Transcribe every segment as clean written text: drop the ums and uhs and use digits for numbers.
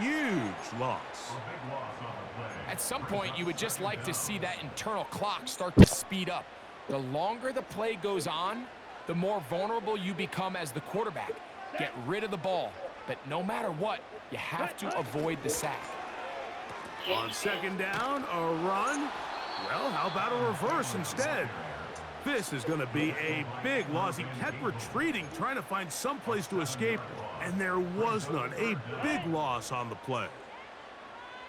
huge loss. At some point, you would just like to see that internal clock start to speed up. The longer the play goes on, the more vulnerable you become as the quarterback. Get rid of the ball, but no matter what, you have to avoid the sack. On second down, a run. Well, how about a reverse instead? This is going to be a big loss. He kept retreating, trying to find some place to escape, and there was none. A big loss on the play.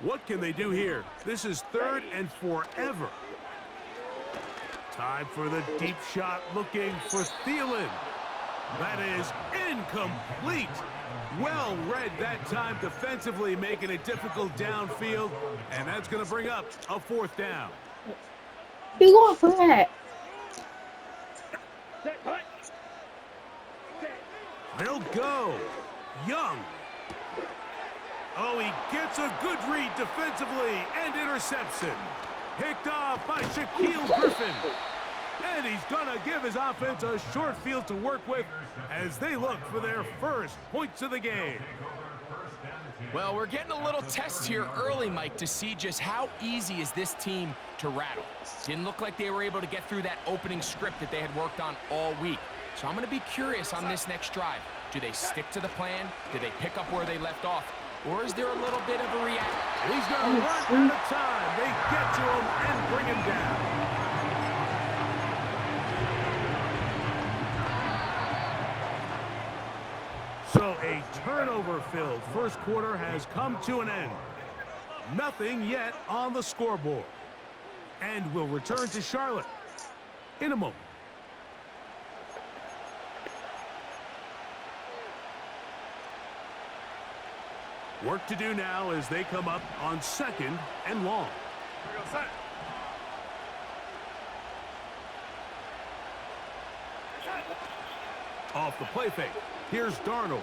What can they do here? This is 3rd and forever. Time for the deep shot, looking for Thielen. That is incomplete. Well read that time defensively, making it difficult downfield, and that's going to bring up a 4th down. You going for that? They'll go. Young. Oh, he gets a good read defensively and interception. Picked off by Shaquille Griffin. And he's going to give his offense a short field to work with as they look for their first points of the game. Well, we're getting a little test here early, Mike, to see just how easy is this team to rattle. Didn't look like they were able to get through that opening script that they had worked on all week. So I'm going to be curious on this next drive. Do they stick to the plan? Do they pick up where they left off? Or is there a little bit of a reaction? He's going to run out of time. They get to him and bring him down. So a turnover-filled first quarter has come to an end. Nothing yet on the scoreboard. And we'll return to Charlotte in a moment. Work to do now as they come up on 2nd and long. Off the play fake. Here's Darnold.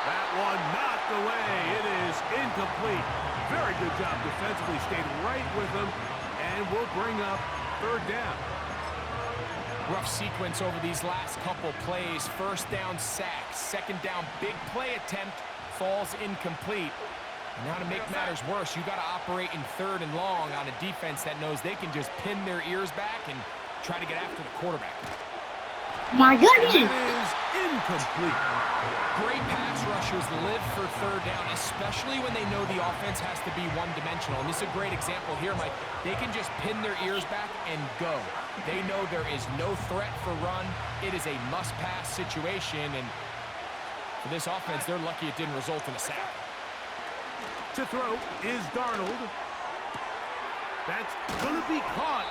That one knocked away. It is incomplete. Very good job defensively. Stayed right with him. And will bring up 3rd down. Rough sequence over these last couple plays. 1st down sack. 2nd down big play attempt. Falls incomplete. And now to make matters worse, you got to operate in 3rd and long on a defense that knows they can just pin their ears back and try to get after the quarterback. My goodness! It is incomplete. Great pass rushers live for 3rd down, especially when they know the offense has to be one-dimensional. And this is a great example here, Mike. They can just pin their ears back and go. They know there is no threat for run. It is a must-pass situation, and for this offense, they're lucky it didn't result in a sack. To throw is Darnold. That's going to be caught.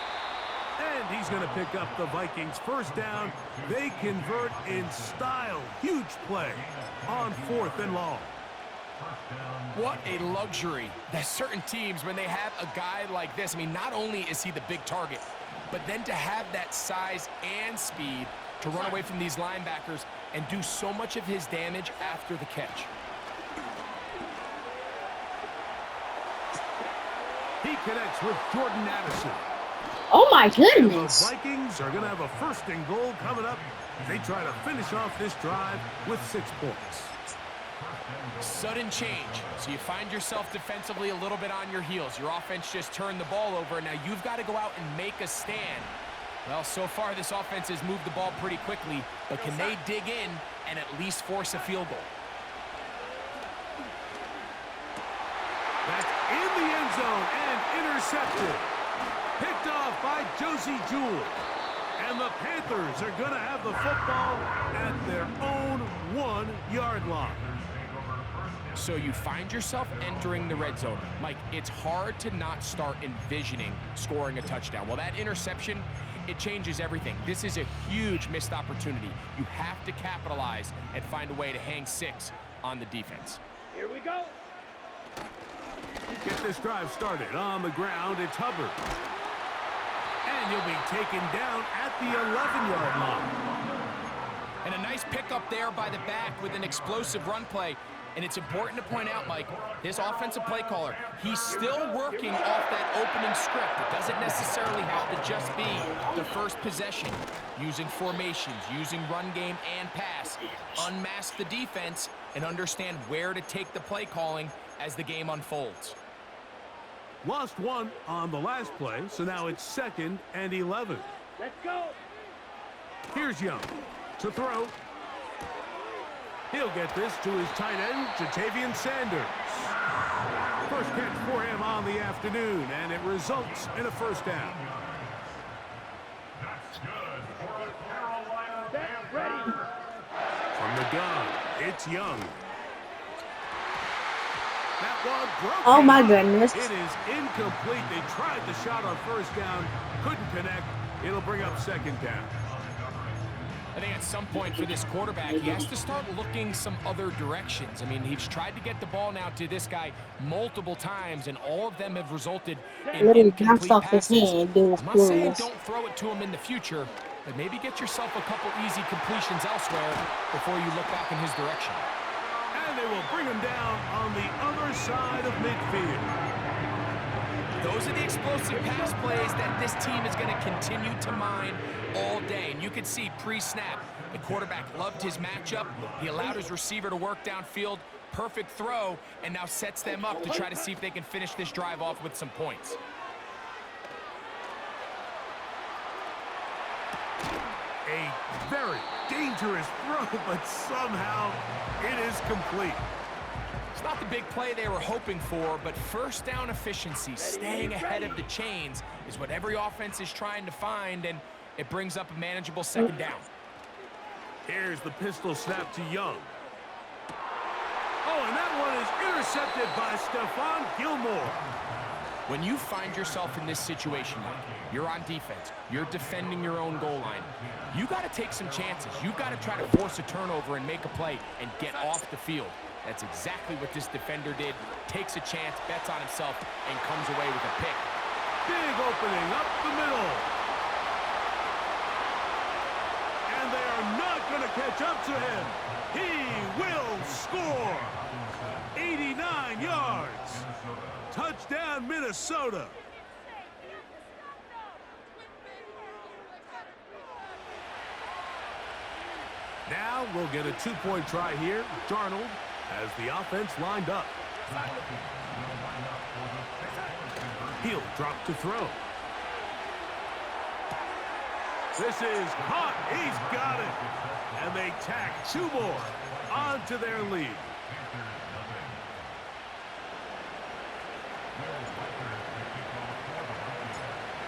And he's going to pick up the Vikings' 1st down. They convert in style. Huge play on 4th and long. What a luxury that certain teams, when they have a guy like this, I mean, not only is he the big target, but then to have that size and speed to run away from these linebackers and do so much of his damage after the catch. He connects with Jordan Addison. Oh my The goodness! Vikings are going to have a 1st and goal coming up. They try to finish off this drive with 6 points. Sudden change. So you find yourself defensively a little bit on your heels. Your offense just turned the ball over. Now you've got to go out and make a stand. Well, so far this offense has moved the ball pretty quickly, but can they dig in and at least force a field goal? That's in the end zone and intercepted. Picked off by Josie Jewell. And the Panthers are going to have the football at their own 1-yard line. So you find yourself entering the red zone. Mike, it's hard to not start envisioning scoring a touchdown. Well, that interception, it changes everything. This is a huge missed opportunity. You have to capitalize and find a way to hang 6 on the defense. Here we go. Get this drive started on the ground. It's Hubbard. And he'll be taken down at the 11-yard line. And a nice pickup there by the back with an explosive run play. And it's important to point out, Mike, this offensive play caller, he's still working off that opening script. It doesn't necessarily have to just be the first possession. Using formations, using run game and pass. Unmask the defense and understand where to take the play calling as the game unfolds. Lost one on the last play, so now it's 2nd and 11. Let's go. Here's Young to throw. He'll get this to his tight end, Jatavian Sanders. First catch for him on the afternoon, and it results in a first down. That's good for a Carolina Panthers. Ready. From the gun, it's Young. That one broken. Oh my goodness. It is incomplete. They tried the shot on first down, couldn't connect. It'll bring up 2nd down. I think at some point for this quarterback, he has to start looking some other directions. I mean, he's tried to get the ball now to this guy multiple times, and all of them have resulted in Literally incomplete bounced off his passes. hand, dude. I'm not saying don't throw it to him in the future, but maybe get yourself a couple easy completions elsewhere before you look back in his direction. And they will bring him down on the other side of midfield. Those are the explosive pass plays that this team is going to continue to mine all day. And you can see pre-snap, the quarterback loved his matchup. He allowed his receiver to work downfield. Perfect throw, and now sets them up to try to see if they can finish this drive off with some points. A very dangerous throw, but somehow it is complete. It's not the big play they were hoping for, but first down efficiency, staying ahead of the chains, is what every offense is trying to find, and it brings up a manageable 2nd down. Here's the pistol snap to Young. Oh, and that one is intercepted by Stephon Gilmore. When you find yourself in this situation, Mike, you're on defense, you're defending your own goal line, you got to take some chances. You've got to try to force a turnover and make a play and get off the field. That's exactly what this defender did. Takes a chance, bets on himself, and comes away with a pick. Big opening up the middle. And they are not going to catch up to him. He will score. 89 yards. Touchdown, Minnesota. Now we'll get a 2-point try here. Darnold has the offense lined up. He'll drop to throw. This is hot. He's got it. And they tack 2 more onto their lead.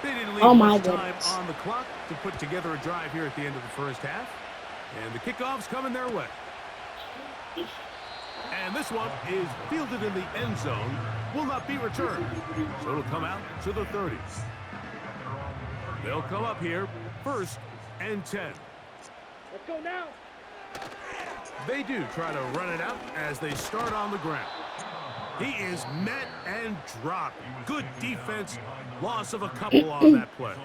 They didn't leave much time on the clock to put together a drive here at the end of the first half. And the kickoff's coming their way. And this one is fielded in the end zone. Will not be returned. So it'll come out to the 30s. They'll come up here 1st and 10. Let's go now. They do try to run it out as they start on the ground. He is met and dropped. Good defense. Loss of a couple on that play.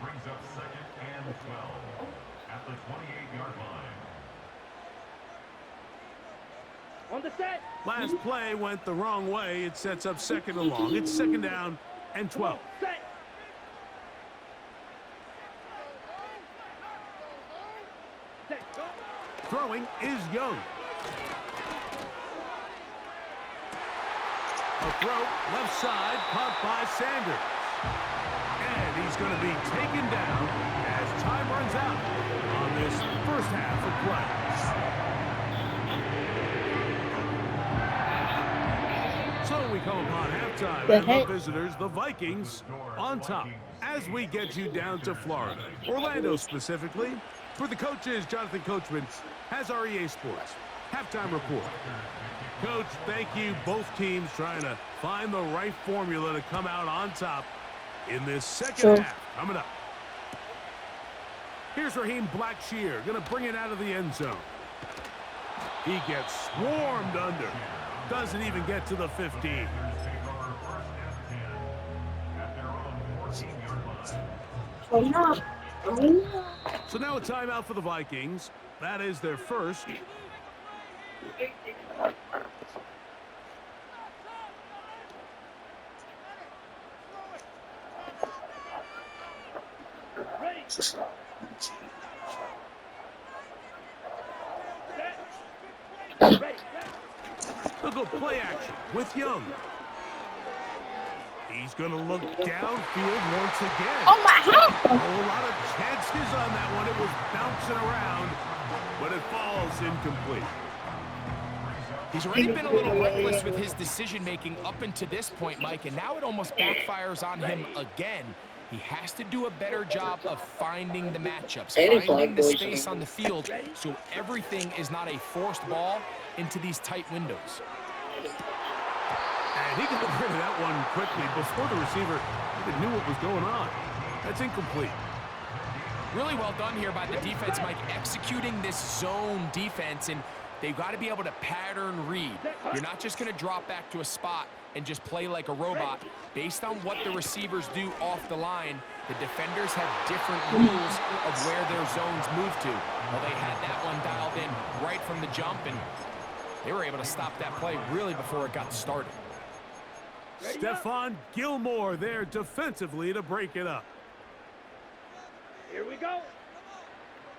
Brings up 2nd and 12 at the 28-yard line. On the set. Last play went the wrong way. It sets up 2nd and long. It's 2nd down and 12. Set. Set. Go. Throwing is Young. A throw left side, caught by Sanders. And he's going to be taken down as time runs out on this first half of play. So we come upon halftime, and the visitors, the Vikings, on top as we get you down to Florida. Orlando specifically. For the coaches, Jonathan Coachman has our EA Sports halftime report. Coach, thank you. Both teams trying to find the right formula to come out on top in this second half. Coming up. Here's Raheem Blackshear, going to bring it out of the end zone. He gets swarmed under. Doesn't even get to the 15. So now a timeout for the Vikings. That is their first. They'll go play action with Young. He's going to look downfield once again. Oh my God! A whole lot of chances on that one. It was bouncing around, but it falls incomplete. He's already been a little reckless with his decision-making up until this point, Mike, and now it almost backfires on him again. He has to do a better job of finding the matchups, finding the space on the field, so everything is not a forced ball into these tight windows. And he got rid of that one quickly before the receiver even knew what was going on. That's incomplete. Really well done here by the defense, Mike, executing this zone defense, and they've got to be able to pattern read. You're not just going to drop back to a spot and just play like a robot. Based on what the receivers do off the line, the defenders have different rules of where their zones move to. Well, they had that one dialed in right from the jump, and they were able to stop that play really before it got started. Stephon Gilmore there defensively to break it up. Here we go.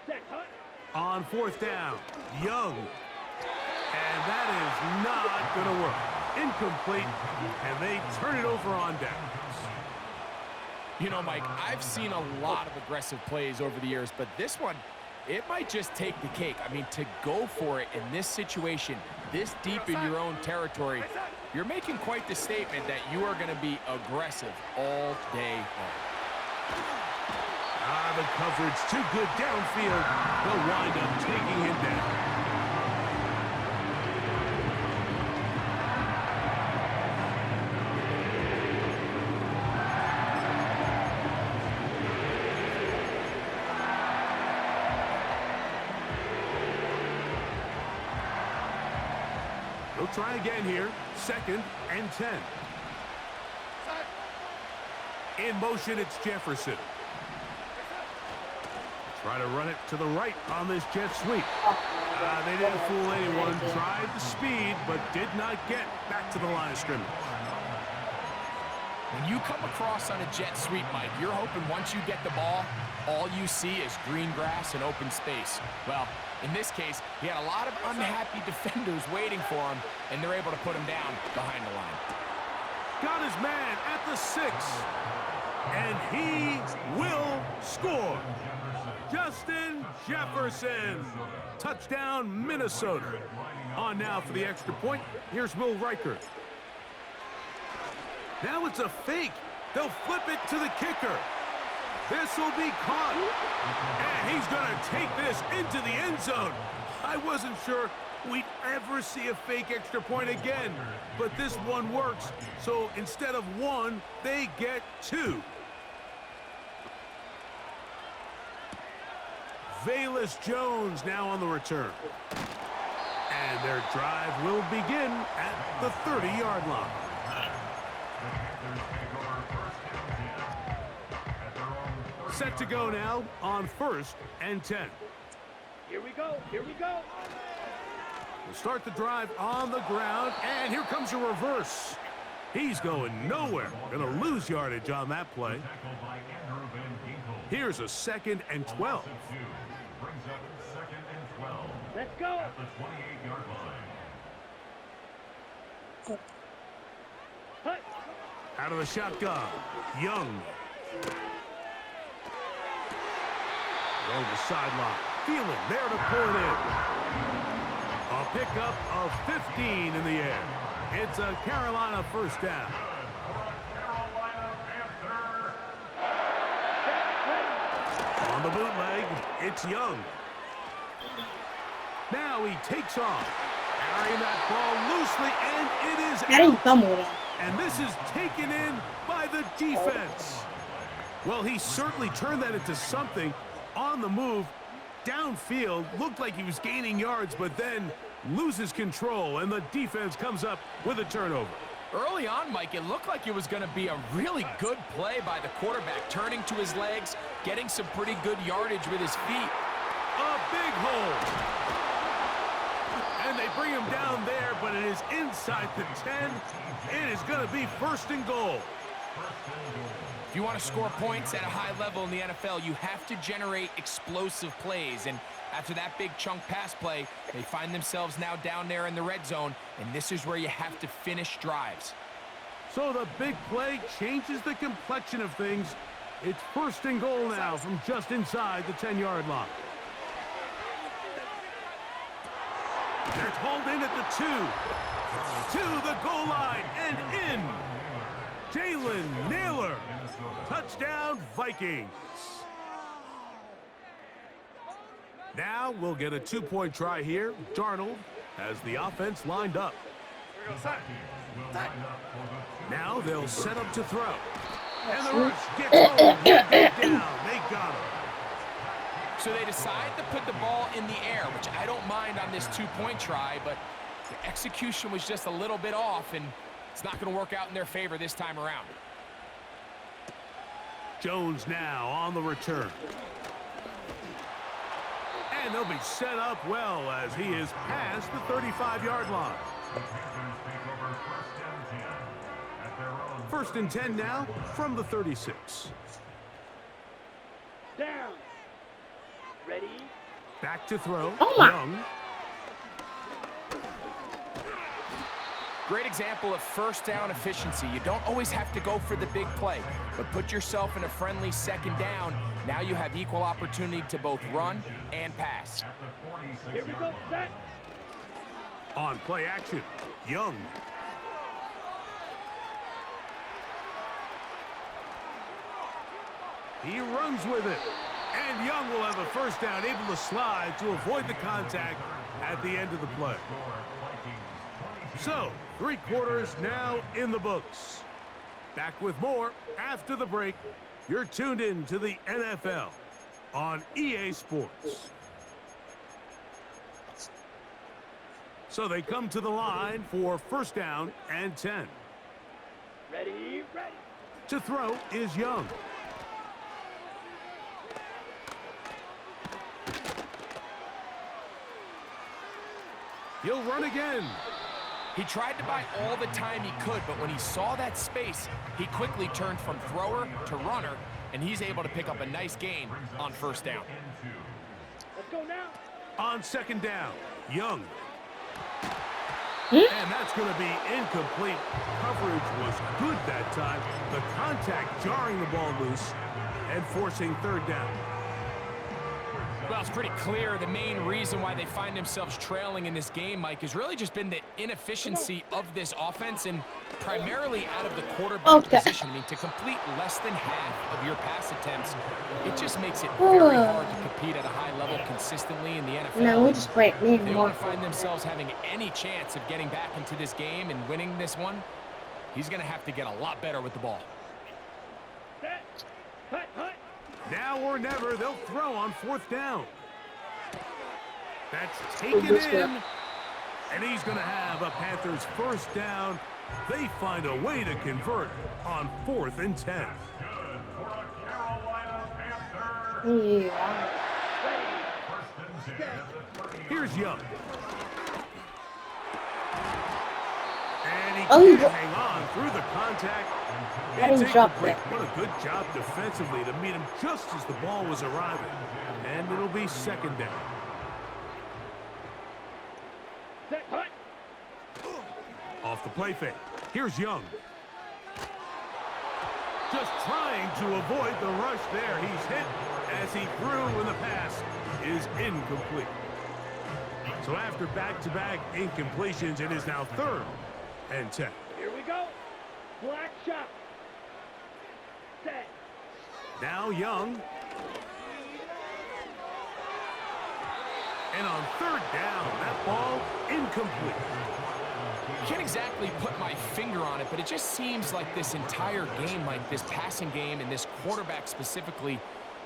Set, cut. On fourth down, Young. And that is not going to work. Incomplete, and they turn it over on downs. You know, Mike, I've seen a lot of aggressive plays over the years, but this one, it might just take the cake. I mean, to go for it in this situation, this deep in your own territory, you're making quite the statement that you are going to be aggressive all day long. The coverage too good downfield. They'll wind up taking him down. They'll try again here. 2nd and 10. In motion, it's Jefferson. Try to run it to the right on this jet sweep. They didn't fool anyone. Tried the speed, but did not get back to the line of scrimmage. When you come across on a jet sweep, Mike, you're hoping once you get the ball, all you see is green grass and open space. Well, in this case, he had a lot of unhappy defenders waiting for him, and they're able to put him down behind the line. Got his man at the 6, and he will score. Justin Jefferson. Touchdown, Minnesota. On now for the extra point. Here's Will Riker. Now it's a fake. They'll flip it to the kicker. This will be caught. And he's going to take this into the end zone. I wasn't sure we'd ever see a fake extra point again, but this one works. So instead of 1, they get 2. Velus Jones now on the return. And their drive will begin at the 30-yard line. Set to go now on 1st and 10. Here we go. Here we go. We'll start the drive on the ground, and here comes a reverse. He's going nowhere. Going to lose yardage on that play. Here's a 2nd and 12. Brings up 2nd and 12. Let's go. At the 28-yard line. Cut. Out of the shotgun, Young. Along the sideline, Thielen there to pull it in. A pickup of 15 in the air. It's a Carolina first down. On the bootleg, it's Young. Now he takes off, carrying that ball loosely, and it is I didn't fumble it. and this is taken in by the defense. Well, he certainly turned that into something on the move. Downfield, looked like he was gaining yards, but then loses control, and the defense comes up with a turnover. Early on, Mike, it looked like it was going to be a really good play by the quarterback, turning to his legs, getting some pretty good yardage with his feet. A big hole. And they bring him down there, but it is inside the 10. It is going to be 1st and goal. If you want to score points at a high level in the NFL, you have to generate explosive plays. And after that big chunk pass play, they find themselves now down there in the red zone, and this is where you have to finish drives. So the big play changes the complexion of things. It's 1st and goal now from just inside the 10-yard line. They're hauled in at the 2. To the goal line and in. Jalen Naylor. Touchdown, Vikings. Now we'll get a 2-point try here. Darnold has the offense lined up. Now they'll set up to throw. And the rush gets home. Down. They got him. So they decide to put the ball in the air, which I don't mind on this 2-point try, but the execution was just a little bit off, and it's not going to work out in their favor this time around. Jones now on the return. And they'll be set up well as he is past the 35-yard line. 1st and 10 now from the 36. Down. Ready? Back to throw. Oh my. Young. Great example of 1st down efficiency. You don't always have to go for the big play, but put yourself in a friendly 2nd down. Now you have equal opportunity to both run and pass. Here we go. Set. On play action. Young. He runs with it. And Young will have a 1st down, able to slide to avoid the contact at the end of the play. So, 3 quarters now in the books. Back with more after the break. You're tuned in to the NFL on EA Sports. So they come to the line for 1st down and 10. Ready? Ready. To throw is Young. He'll run again. He tried to buy all the time he could, but when he saw that space, he quickly turned from thrower to runner, and he's able to pick up a nice gain on 1st down. Let's go now. On 2nd down, Young. And that's going to be incomplete. Coverage was good that time. The contact jarring the ball loose and forcing 3rd down. Well, it's pretty clear the main reason why they find themselves trailing in this game, Mike, has really just been the inefficiency of this offense and primarily out of the quarterback position. I mean, to complete less than half of your pass attempts, it just makes it very hard to compete at a high level consistently in the NFL. No, we just break me If they more. want to find themselves having any chance of getting back into this game and winning this one, he's going to have to get a lot better with the ball. Set. Hut, hut. Now or never, they'll throw on 4th down. That's taken in. And he's going to have a Panthers 1st down. They find a way to convert on 4th and 10. Yeah. Here's Young. And he Oh, can't hang on through the contact. I didn't It's drop incomplete. that. What a good job defensively to meet him just as the ball was arriving. And it'll be 2nd down. Set. Hut. Off the play fake. Here's Young. Just trying to avoid the rush there. He's hit as he threw, and the pass is incomplete. So after back-to-back incompletions, it is now 3rd and 10. Here we go. Black shot. Set. Now Young. And on 3rd down, that ball incomplete. Can't exactly put my finger on it, but it just seems like this entire game, like this passing game and this quarterback specifically,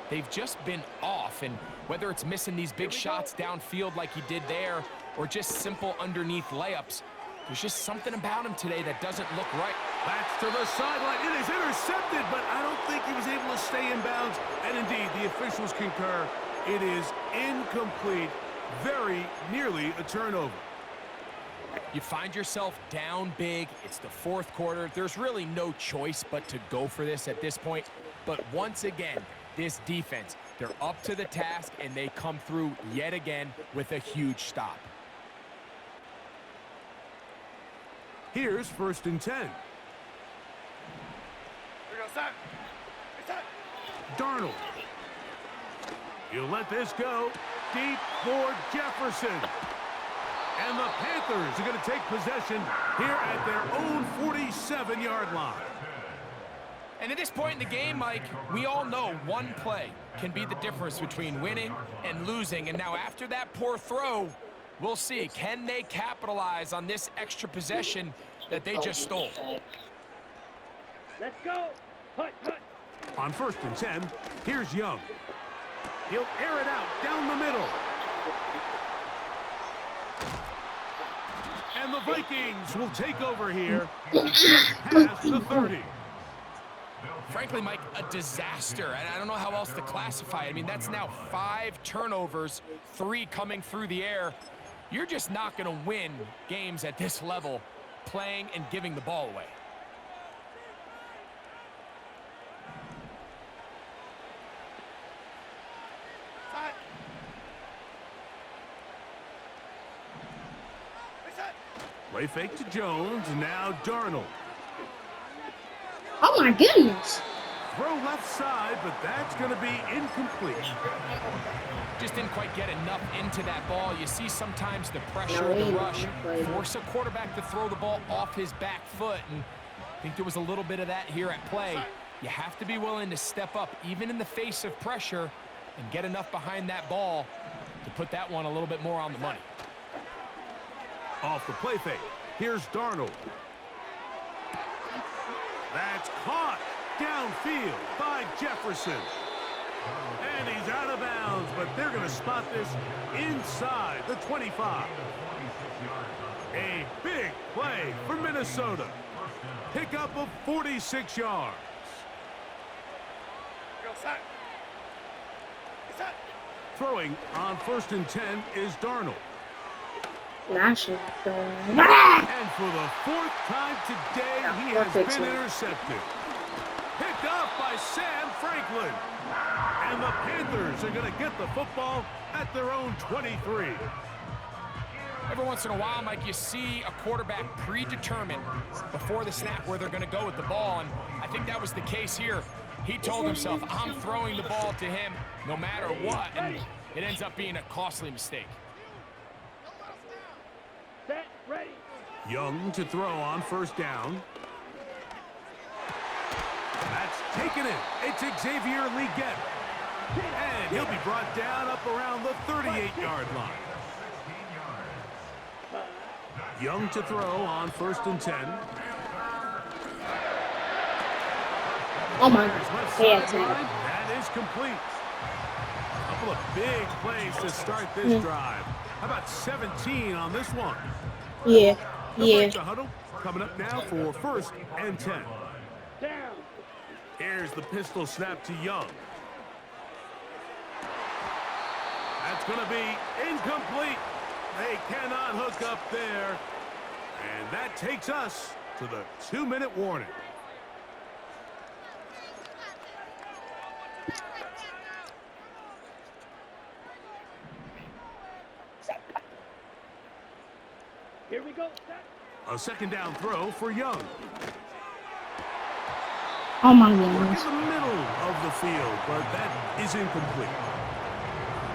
they've just been off. And whether it's missing these big shots downfield like he did there or just simple underneath layups, there's just something about him today that doesn't look right. That's to the sideline. It is intercepted, but I don't think he was able to stay in bounds. And indeed, the officials concur. It is incomplete. Very nearly a turnover. You find yourself down big. It's the fourth quarter. There's really no choice but to go for this at this point. But once again, this defense, they're up to the task, and they come through yet again with a huge stop. Here's 1st and 10. Darnold. He'll let this go. Deep for Jefferson. And the Panthers are going to take possession here at their own 47-yard line. And at this point in the game, Mike, we all know one play can be the difference between winning and losing. And now after that poor throw, we'll see, can they capitalize on this extra possession that they just stole? Let's go. Hut, hut. On 1st and 10, here's Young. He'll air it out down the middle. And the Vikings will take over here past the 30. Frankly, Mike, a disaster. And I don't know how else to classify it. I mean, that's now 5 turnovers, 3 coming through the air. You're just not going to win games at this level playing and giving the ball away. Play fake to Jones, now Darnold. Oh my goodness. Throw left side, but that's going to be incomplete. Just didn't quite get enough into that ball. You see sometimes the pressure of the rush force a quarterback to throw the ball off his back foot, and I think there was a little bit of that here at play. You have to be willing to step up, even in the face of pressure, and get enough behind that ball to put that one a little bit more on the money. Off the play fake, here's Darnold. That's caught downfield by Jefferson. And he's out of bounds, but they're going to spot this inside the 25. A big play for Minnesota. Pickup of 46 yards. Throwing on 1st and 10 is Darnold. And for the 4th time today, he has been intercepted. Picked off by Sam Franklin. And the Panthers are going to get the football at their own 23. Every once in a while, Mike, you see a quarterback predetermined before the snap where they're going to go with the ball, and I think that was the case here. He told himself, I'm throwing the ball to him no matter what, and it ends up being a costly mistake. Set, ready. Young to throw on 1st down. That's taken it. It's Xavier Legette. And he'll be brought down up around the 38-yard line. Young to throw on 1st and 10. oh my Left goodness. sideline, that is complete. A couple of big plays to start this drive. How about 17 on this one? Yeah. They'll Yeah. break the huddle. Coming up now for 1st and 10. Down. Here's the pistol snap to Young. That's going to be incomplete. They cannot hook up there. And that takes us to the 2-minute warning. Here we go. Set. A 2nd down throw for Young. Oh my Work goodness. in the middle of the field, but that is incomplete.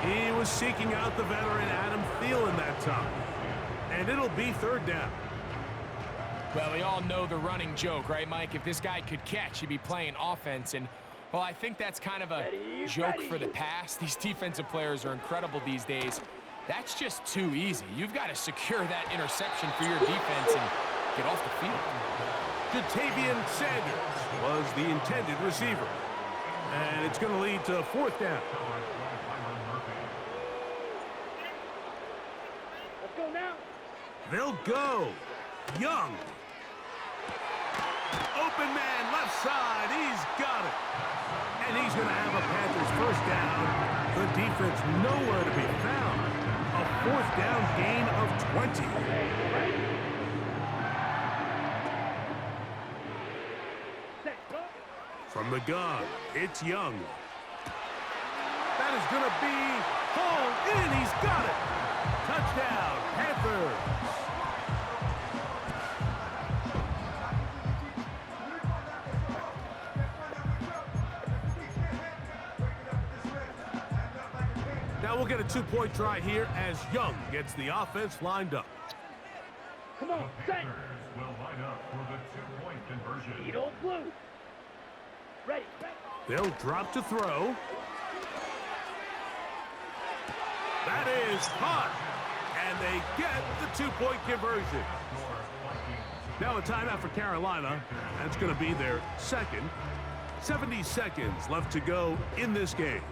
He was seeking out the veteran Adam Thielen that time. And it'll be 3rd down. Well, we all know the running joke, right, Mike? If this guy could catch, he'd be playing offense. And, well, I think that's kind of a joke for the past. These defensive players are incredible these days. That's just too easy. You've got to secure that interception for your defense and get off the field. Jatavian Sanders was the intended receiver. And it's going to lead to 4th down. Let's go now. They'll go. Young. Open man, left side. He's got it. And he's going to have a Panthers 1st down. The defense nowhere to be found. A 4th down gain of 20. From the gun, it's Young. That is going to be hauled in. He's got it. Touchdown, Panthers. Now we'll get a two-point try here as Young gets the offense lined up. Come on, set. Panthers will line up for the two-point conversion. Eat old blue. Ready, set. They'll drop to throw. That is caught. And they get the two-point conversion. Now a timeout for Carolina. That's going to be their second. 70 seconds left to go in this game.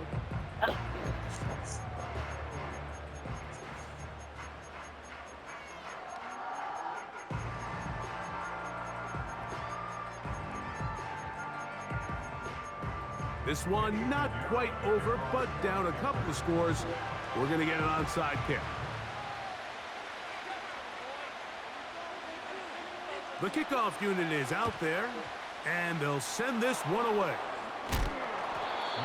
This one not quite over, but down a couple of scores. We're going to get an onside kick. The kickoff unit is out there, and they'll send this one away.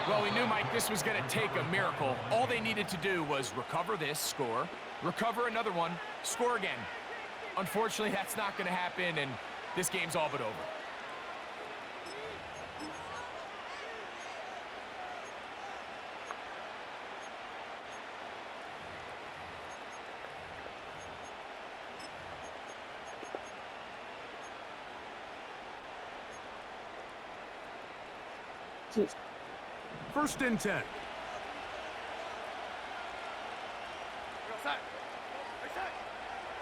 Well, we knew, Mike, this was going to take a miracle. All they needed to do was recover this, score, recover another one, score again. Unfortunately, that's not going to happen, and this game's all but over. Jeez. First and 10.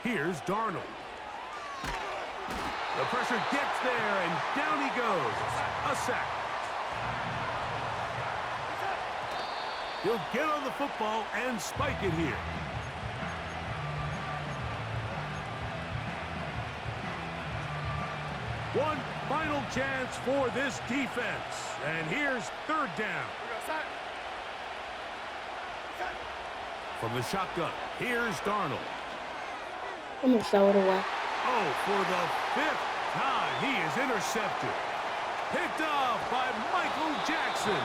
Here's Darnold. The pressure gets there, and down he goes. A sack. He'll get on the football and spike it here. One final chance for this defense. And here's third down. From the shotgun, here's Darnold. I'm gonna throw it away. Oh, for the fifth time, he is intercepted. Picked off by Michael Jackson.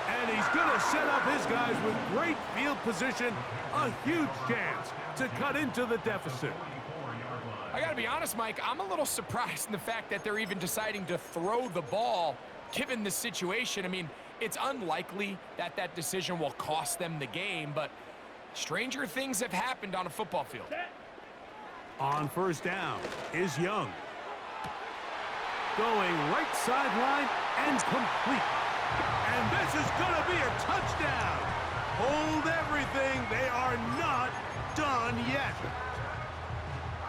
And he's going to set up his guys with great field position. A huge chance to cut into the deficit. I got to be honest, Mike, I'm a little surprised in the fact that they're even deciding to throw the ball, given the situation. I mean, it's unlikely that that decision will cost them the game, but stranger things have happened on a football field. On first down is Young. Going right sideline and complete. And this is going to be a touchdown. Hold everything. They are not done yet.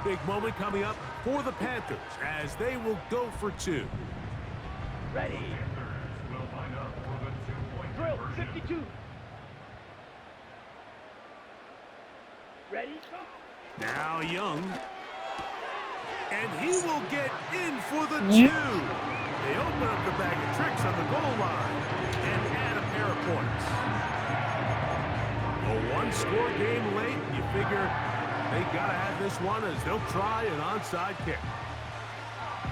Big moment coming up for the Panthers as they will go for two. Ready. Will line up for the two-point Drill, conversion. 52. Ready, go. Now Young. And he will get in for the two. They open up the bag of tricks on the goal line and add a pair of points. A one-score game late. You figure they got to have this one as they'll try an onside kick.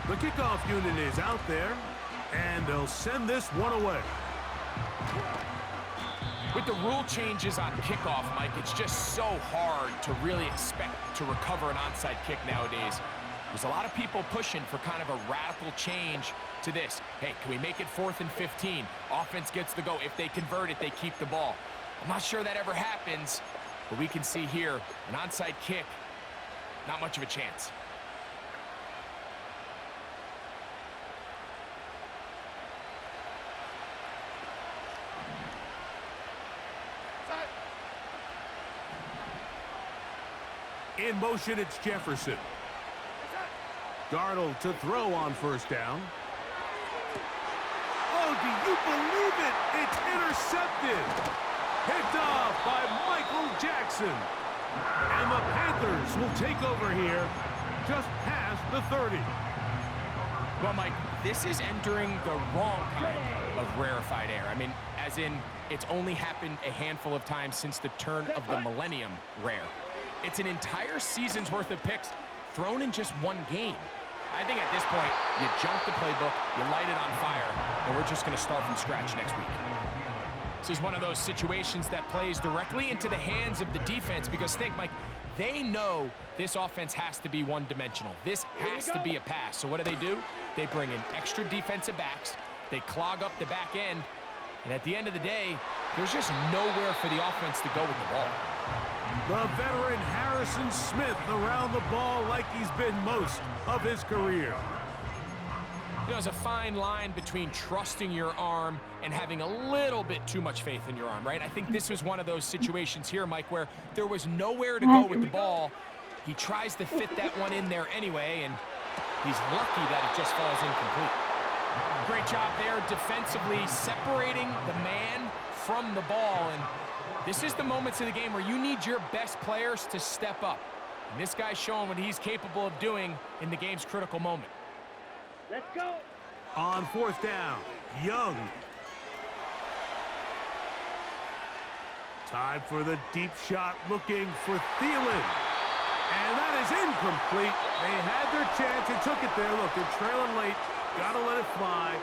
The kickoff unit is out there, and they'll send this one away. With the rule changes on kickoff, Mike, it's just so hard to really expect to recover an onside kick nowadays. There's a lot of people pushing for kind of a radical change to this. Hey, can we make it 4th and 15? Offense gets the go. If they convert it, they keep the ball. I'm not sure that ever happens, but we can see here an onside kick, not much of a chance. In motion, it's Jefferson. Darnold to throw on first down. Oh, do you believe it? It's intercepted. Picked off by Michael Jackson. And the Panthers will take over here just past the 30. Well, Mike, this is entering the wrong kind of rarefied air. I mean, as in, it's only happened a handful of times since the turn of the millennium rare. It's an entire season's worth of picks thrown in just one game. I think at this point, you jump the playbook, you light it on fire, and we're just going to start from scratch next week. This is one of those situations that plays directly into the hands of the defense because think, Mike, they know this offense has to be one-dimensional. This has to be a pass. So what do? They bring in extra defensive backs. They clog up the back end. And at the end of the day, there's just nowhere for the offense to go with the ball. The veteran Harrison Smith around the ball like he's been most of his career. You know, there's a fine line between trusting your arm and having a little bit too much faith in your arm, right? I think this was one of those situations here, Mike, where there was nowhere to go with the ball. He tries to fit that one in there anyway, and he's lucky that it just falls incomplete. Great job there defensively, separating the man from the ball. And this is the moments of the game where you need your best players to step up. And this guy's showing what he's capable of doing in the game's critical moment. Let's go. On fourth down, Young. Time for the deep shot, looking for Thielen. And that is incomplete. They had their chance and took it there. Look, they're trailing late. Got to let it fly.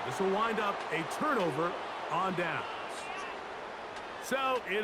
This will wind up a turnover on downs. So it